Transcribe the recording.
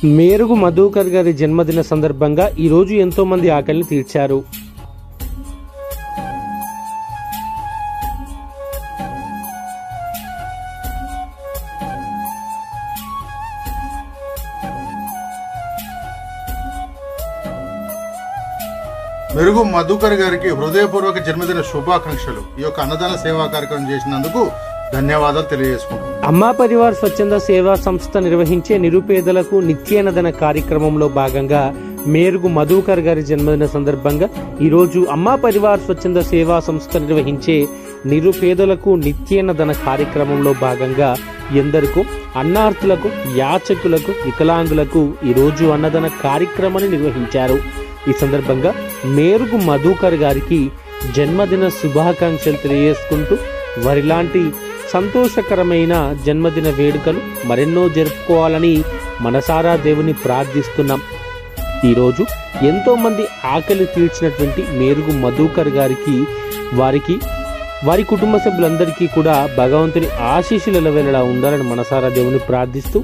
మేరుగు మధుకర్ గారి జన్మదిన సందర్భంగా ఈరోజు ఎంతో మంది ఆకలిని తీర్చారు. మెరుగు మధుకర్ గారికి హృదయపూర్వక జన్మదిన శుభాకాంక్షలు. ఈ యొక్క అన్నదాన సేవా కార్యక్రమం చేసినందుకు ధన్యవాదాలు తెలియజేసుకుంటాం. అమ్మా పరివార్ స్వచ్ఛంద సేవా సంస్థ నిర్వహించే నిరుపేదలకు నిత్యాన్నదాన కార్యక్రమంలో భాగంగా మేరుగు మధుకర్ గారి జన్మదిన సందర్భంగా ఈరోజు అమ్మా పరివార్ స్వచ్ఛంద సేవా సంస్థ నిర్వహించే నిరుపేదలకు నిత్యాన్నదాన కార్యక్రమంలో భాగంగా ఎందరికో అన్నార్థులకు, యాచకులకు, వికలాంగులకు ఈరోజు అన్నదాన కార్యక్రమాన్ని నిర్వహించారు. ఈ సందర్భంగా మేరుగు మధుకర్ గారికి జన్మదిన శుభాకాంక్షలు తెలియజేసుకుంటూ వారిలాంటి సంతోషకరమైన జన్మదిన వేడుకలు మరెన్నో జరుపుకోవాలని మనసారా దేవుని ప్రార్థిస్తున్నాం. ఈరోజు ఎంతో మంది ఆకలి తీర్చినటువంటి మేరుగు మధుకర్ గారికి వారి కుటుంబ సభ్యులందరికీ కూడా భగవంతుని ఆశీస్సులు ఎల్లవేళలా ఉండాలని మనసారా దేవుని ప్రార్థిస్తూ